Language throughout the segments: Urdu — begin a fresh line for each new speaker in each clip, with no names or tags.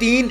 3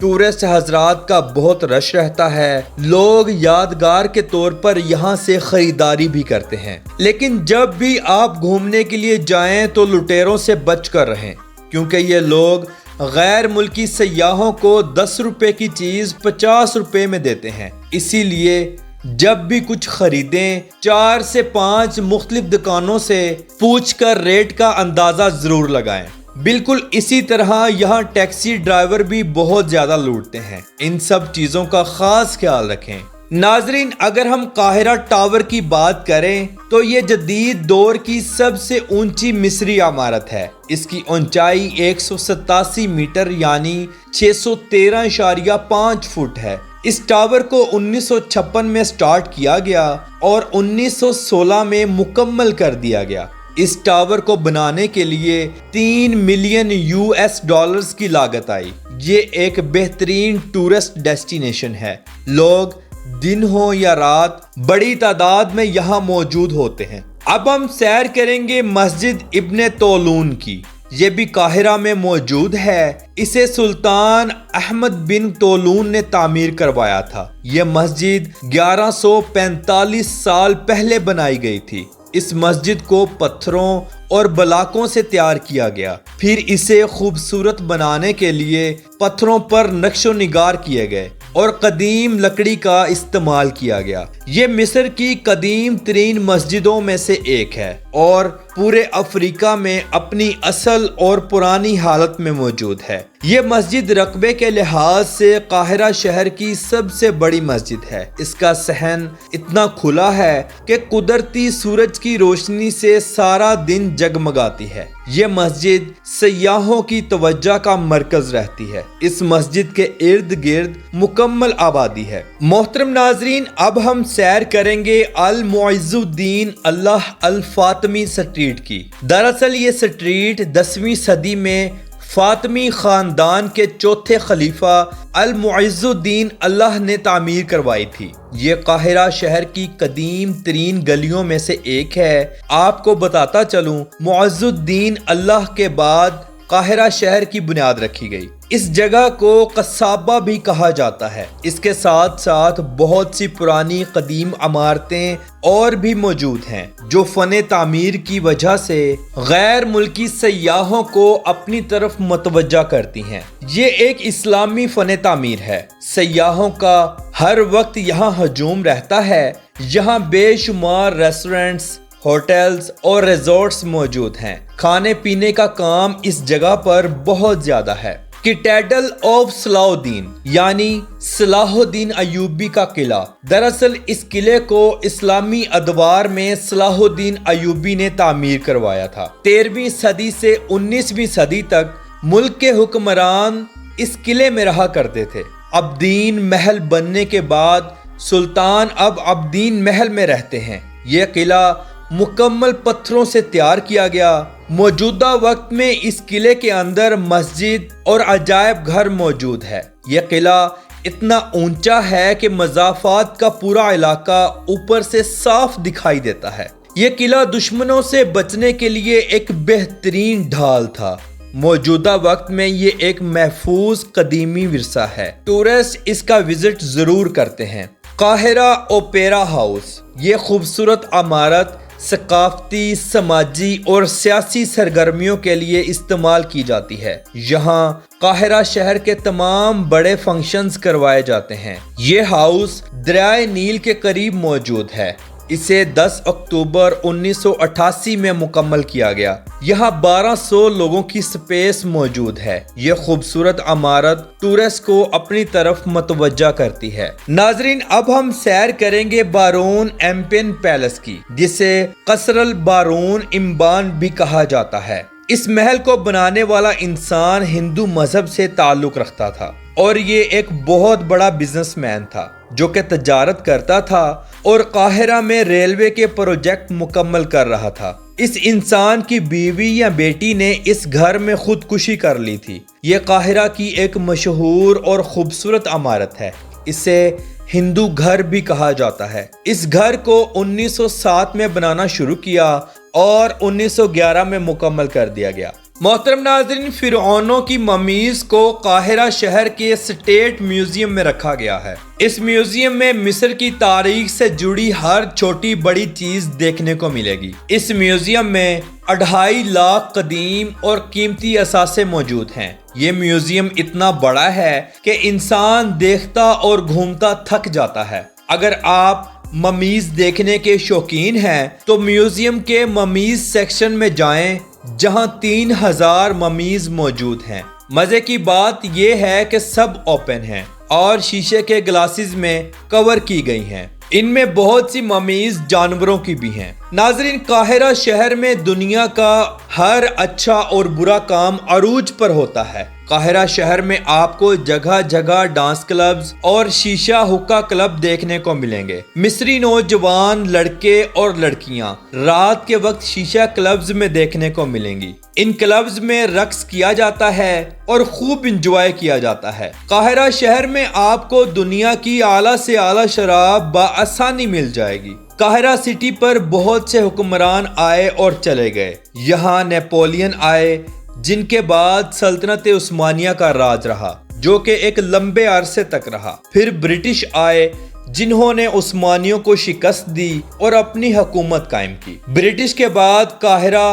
ٹورسٹ حضرات کا بہت رش رہتا ہے، لوگ یادگار کے طور پر یہاں سے خریداری بھی کرتے ہیں۔ لیکن جب بھی آپ گھومنے کے لیے جائیں تو لٹیروں سے بچ کر رہیں، کیونکہ یہ لوگ غیر ملکی سیاحوں کو 10 روپے کی چیز 50 روپے میں دیتے ہیں۔ اسی لیے جب بھی کچھ خریدیں 4 سے 5 مختلف دکانوں سے پوچھ کر ریٹ کا اندازہ ضرور لگائیں۔ بالکل اسی طرح یہاں ٹیکسی ڈرائیور بھی بہت زیادہ لوٹتے ہیں، ان سب چیزوں کا خاص خیال رکھیں۔ ناظرین، اگر ہم قاہرہ ٹاور کی بات کریں تو یہ جدید دور کی سب سے اونچی مصری عمارت ہے۔ اس کی اونچائی 187 میٹر یعنی 613.5 فٹ ہے۔ اس ٹاور کو 1956 میں سٹارٹ کیا گیا اور 1916 میں مکمل کر دیا گیا۔ اس ٹاور کو بنانے کے لیے 3 ملین $US کی لاگت آئی۔ یہ ایک بہترین ٹورسٹ ڈیسٹینیشن ہے۔ لوگ دن ہو یا رات بڑی تعداد میں یہاں موجود ہوتے ہیں۔ اب ہم سیر کریں گے مسجد ابن طولون کی۔ یہ بھی قاہرہ میں موجود ہے۔ اسے سلطان احمد بن طولون نے تعمیر کروایا تھا۔ یہ مسجد 1145 سال پہلے بنائی گئی تھی۔ اس مسجد کو پتھروں اور بلاکوں سے تیار کیا گیا، پھر اسے خوبصورت بنانے کے لیے پتھروں پر نقش و نگار کیے گئے اور قدیم لکڑی کا استعمال کیا گیا۔ یہ مصر کی قدیم ترین مسجدوں میں سے ایک ہے اور پورے افریقہ میں اپنی اصل اور پرانی حالت میں موجود ہے۔ یہ مسجد رقبے کے لحاظ سے قاہرہ شہر کی سب سے بڑی مسجد ہے۔ اس کا صحن اتنا کھلا ہے کہ قدرتی سورج کی روشنی سے سارا دن جگمگاتی ہے۔ یہ مسجد سیاحوں کی توجہ کا مرکز رہتی ہے۔ اس مسجد کے ارد گرد مکمل آبادی ہے۔ محترم ناظرین، اب ہم سیر کریں گے المعز الدین اللہ الفاطمی سٹریٹ کی۔ دراصل یہ سٹریٹ 10ویں صدی میں فاطمی خاندان کے چوتھے خلیفہ المعز الدین اللہ نے تعمیر کروائی تھی۔ یہ قاہرہ شہر کی قدیم ترین گلیوں میں سے ایک ہے۔ آپ کو بتاتا چلوں، معز الدین اللہ کے بعد قاہرہ شہر کی بنیاد رکھی گئی۔ اس جگہ کو قصابہ بھی کہا جاتا ہے۔ اس کے ساتھ ساتھ بہت سی پرانی قدیم عمارتیں اور بھی موجود ہیں جو فن تعمیر کی وجہ سے غیر ملکی سیاحوں کو اپنی طرف متوجہ کرتی ہیں۔ یہ ایک اسلامی فن تعمیر ہے۔ سیاحوں کا ہر وقت یہاں ہجوم رہتا ہے۔ یہاں بے شمار ریسٹورنٹس، ہوٹلز اور ریزورٹس موجود ہیں۔ کھانے پینے کا کام اس جگہ پر بہت زیادہ ہے۔ کیٹیڈرل آف صلاح الدین یعنی صلاح الدین ایوبی کا قلعہ۔ دراصل اس قلعے کو اسلامی ادوار میں صلاح الدین ایوبی نے تعمیر کروایا تھا۔ 13ویں صدی سے 19ویں صدی تک ملک کے حکمران اس قلعے میں رہا کرتے تھے۔ عابدین محل بننے کے بعد سلطان اب عابدین محل میں رہتے ہیں۔ یہ قلعہ مکمل پتھروں سے تیار کیا گیا۔ موجودہ وقت میں اس قلعے کے اندر مسجد اور عجائب گھر موجود ہے۔ یہ قلعہ اتنا اونچا ہے کہ مضافات کا پورا علاقہ اوپر سے صاف دکھائی دیتا ہے۔ یہ قلعہ دشمنوں سے بچنے کے لیے ایک بہترین ڈھال تھا۔ موجودہ وقت میں یہ ایک محفوظ قدیمی ورثہ ہے۔ ٹورسٹ اس کا وزٹ ضرور کرتے ہیں۔ قاہرہ اوپیرا ہاؤس۔ یہ خوبصورت عمارت ثقافتی، سماجی اور سیاسی سرگرمیوں کے لیے استعمال کی جاتی ہے۔ یہاں قاہرہ شہر کے تمام بڑے فنکشنز کروائے جاتے ہیں۔ یہ ہاؤس دریائے نیل کے قریب موجود ہے۔ اسے 10 اکتوبر 1988 میں مکمل کیا گیا۔ یہاں 1200 لوگوں کی سپیس موجود ہے۔ یہ خوبصورت عمارت ٹورسٹ کو اپنی طرف متوجہ کرتی ہے۔ ناظرین، اب ہم سیر کریں گے بارون ایمپین پیلس کی، جسے قصر البارون امبان بھی کہا جاتا ہے۔ اس محل کو بنانے والا انسان ہندو مذہب سے تعلق رکھتا تھا اور یہ ایک بہت بڑا بزنس مین تھا جو کہ تجارت کرتا تھا اور قاہرہ میں ریلوے کے پروجیکٹ مکمل کر رہا تھا۔ اس انسان کی بیوی یا بیٹی نے اس گھر میں خودکشی کر لی تھی۔ یہ قاہرہ کی ایک مشہور اور خوبصورت عمارت ہے۔ اسے ہندو گھر بھی کہا جاتا ہے۔ اس گھر کو 1907 میں بنانا شروع کیا اور 1911 میں مکمل کر دیا گیا۔ محترم ناظرین، فرعونوں کی ممیز کو قاہرہ شہر کے اسٹیٹ میوزیم میں رکھا گیا ہے۔ اس میوزیم میں مصر کی تاریخ سے جڑی ہر چھوٹی بڑی چیز دیکھنے کو ملے گی۔ اس میوزیم میں 2.5 لاکھ قدیم اور قیمتی اثاثے موجود ہیں۔ یہ میوزیم اتنا بڑا ہے کہ انسان دیکھتا اور گھومتا تھک جاتا ہے۔ اگر آپ ممیز دیکھنے کے شوقین ہیں تو میوزیم کے ممیز سیکشن میں جائیں، جہاں 3000 ممیز موجود ہیں۔ مزے کی بات یہ ہے کہ سب اوپن ہیں اور شیشے کے گلاسز میں کور کی گئی ہیں۔ ان میں بہت سی ممیز جانوروں کی بھی ہیں۔ ناظرین، قاہرہ شہر میں دنیا کا ہر اچھا اور برا کام عروج پر ہوتا ہے۔ قاہرہ شہر میں آپ کو جگہ جگہ ڈانس کلبز اور شیشہ حقہ کلب دیکھنے کو ملیں گے۔ مصری نوجوان لڑکے اور لڑکیاں رات کے وقت شیشہ کلبز میں دیکھنے کو ملیں گی۔ ان کلبز میں رقص کیا جاتا ہے اور خوب انجوائے کیا جاتا ہے۔ قاہرہ شہر میں آپ کو دنیا کی اعلیٰ سے اعلیٰ شراب بآسانی مل جائے گی۔ قاہرہ سٹی پر بہت سے حکمران آئے اور چلے گئے۔ یہاں نیپولین آئے، جن کے بعد سلطنت عثمانیہ کا راج رہا، جو کہ ایک لمبے عرصے تک رہا۔ پھر برٹش آئے، جنہوں نے عثمانیوں کو شکست دی اور اپنی حکومت قائم کی۔ برٹش کے بعد قاہرہ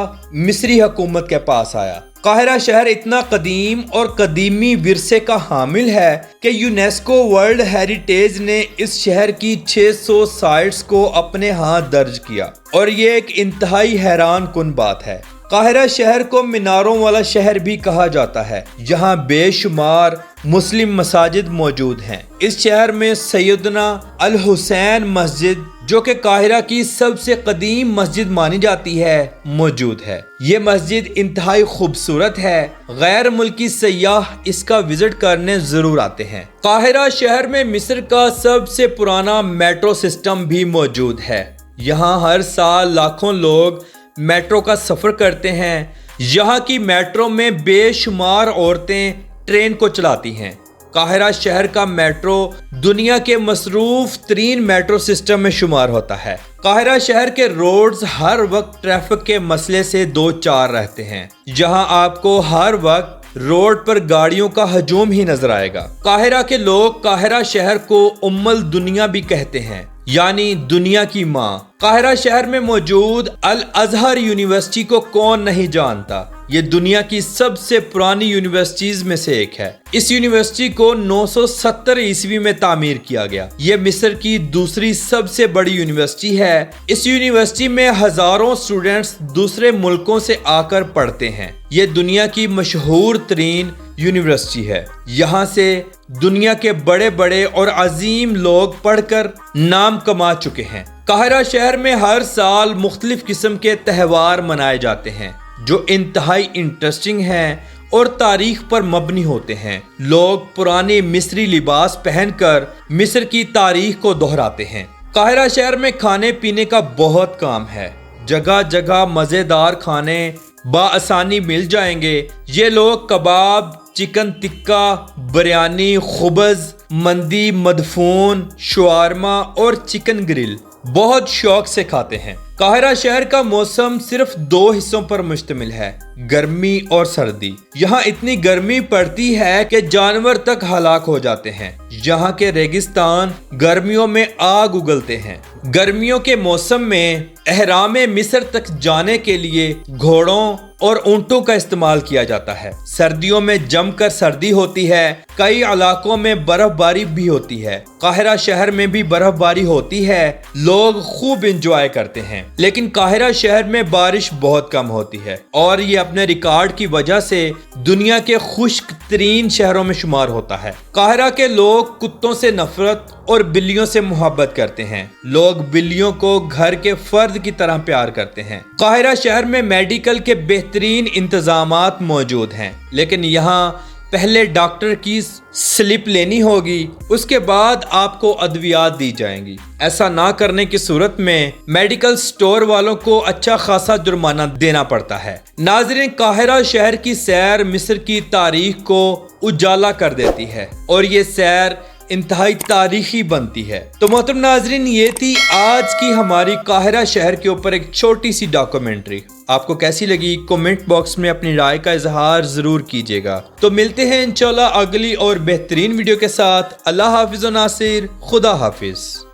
مصری حکومت کے پاس آیا۔ قاہرہ شہر اتنا قدیم اور قدیمی ورثے کا حامل ہے کہ یونیسکو ورلڈ ہیریٹیج نے اس شہر کی 600 سائٹس کو اپنے ہاں درج کیا، اور یہ ایک انتہائی حیران کن بات ہے۔ قاہرہ شہر کو میناروں والا شہر بھی کہا جاتا ہے۔ یہاں بے شمار مسلم مساجد موجود ہیں۔ اس شہر میں سیدنا الحسین مسجد، جو کہ قاہرہ کی سب سے قدیم مسجد مانی جاتی ہے، موجود ہے۔ یہ مسجد انتہائی خوبصورت ہے۔ غیر ملکی سیاح اس کا وزٹ کرنے ضرور آتے ہیں۔ قاہرہ شہر میں مصر کا سب سے پرانا میٹرو سسٹم بھی موجود ہے۔ یہاں ہر سال لاکھوں لوگ میٹرو کا سفر کرتے ہیں۔ یہاں کی میٹرو میں بے شمار عورتیں ٹرین کو چلاتی ہیں۔ قاہرہ شہر کا میٹرو دنیا کے مصروف ترین میٹرو سسٹم میں شمار ہوتا ہے۔ قاہرہ شہر کے روڈز ہر وقت ٹریفک کے مسئلے سے دو چار رہتے ہیں۔ یہاں آپ کو ہر وقت روڈ پر گاڑیوں کا ہجوم ہی نظر آئے گا۔ قاہرہ کے لوگ قاہرہ شہر کو ام الدنیا بھی کہتے ہیں، یعنی دنیا کی ماں۔ قاہرہ شہر میں موجود الازہر یونیورسٹی کو کون نہیں جانتا؟ یہ دنیا کی سب سے پرانی یونیورسٹیز میں سے ایک ہے۔ اس یونیورسٹی کو 970 عیسوی میں تعمیر کیا گیا۔ یہ مصر کی دوسری سب سے بڑی یونیورسٹی ہے۔ اس یونیورسٹی میں ہزاروں سٹوڈنٹس دوسرے ملکوں سے آ کر پڑھتے ہیں۔ یہ دنیا کی مشہور ترین یونیورسٹی ہے۔ یہاں سے دنیا کے بڑے بڑے اور عظیم لوگ پڑھ کر نام کما چکے ہیں۔ قاہرہ شہر میں ہر سال مختلف قسم کے تہوار منائے جاتے ہیں، جو انتہائی انٹرسٹنگ ہیں اور تاریخ پر مبنی ہوتے ہیں۔ لوگ پرانے مصری لباس پہن کر مصر کی تاریخ کو دہراتے ہیں۔ قاہرہ شہر میں کھانے پینے کا بہت کام ہے۔ جگہ جگہ مزیدار کھانے بآسانی مل جائیں گے۔ یہ لوگ کباب، چکن ٹکا، بریانی، خبز، مندی، مدفون، شوارما اور چکن گرل بہت شوق سے کھاتے ہیں۔ قاہرہ شہر کا موسم صرف 2 حصوں پر مشتمل ہے، گرمی اور سردی۔ یہاں اتنی گرمی پڑتی ہے کہ جانور تک ہلاک ہو جاتے ہیں۔ یہاں کے ریگستان گرمیوں میں آگ اگلتے ہیں۔ گرمیوں کے موسم میں اہرام مصر تک جانے کے لیے گھوڑوں اور اونٹوں کا استعمال کیا جاتا ہے۔ سردیوں میں جم کر سردی ہوتی ہے۔ کئی علاقوں میں برف باری بھی ہوتی ہے۔ قاہرہ شہر میں بھی برف باری ہوتی ہے۔ لوگ خوب انجوائے کرتے ہیں، لیکن قاہرہ شہر میں بارش بہت کم ہوتی ہے، اور یہ اپنے ریکارڈ کی وجہ سے دنیا کے خشک ترین شہروں میں شمار ہوتا ہے۔ قاہرہ کے لوگ کتوں سے نفرت اور بلیوں سے محبت کرتے ہیں۔ لوگ بلیوں کو گھر کے فرد کی طرح پیار کرتے ہیں۔ قاہرہ شہر میں میڈیکل کے بہترین انتظامات موجود ہیں، لیکن یہاں پہلے ڈاکٹر کی سلپ لینی ہوگی، اس کے بعد آپ کو ادویات دی جائیں گی۔ ایسا نہ کرنے کی صورت میں میڈیکل سٹور والوں کو اچھا خاصا جرمانہ دینا پڑتا ہے۔ ناظرین، قاہرہ شہر کی سیر مصر کی تاریخ کو اجالا کر دیتی ہے، اور یہ سیر انتہائی تاریخی بنتی ہے۔ تو محترم ناظرین، یہ تھی آج کی ہماری قاہرہ شہر کے اوپر ایک چھوٹی سی ڈاکومنٹری۔ آپ کو کیسی لگی کمنٹ باکس میں اپنی رائے کا اظہار ضرور کیجیے گا۔ تو ملتے ہیں انشاءاللہ اگلی اور بہترین ویڈیو کے ساتھ۔ اللہ حافظ و ناصر، خدا حافظ۔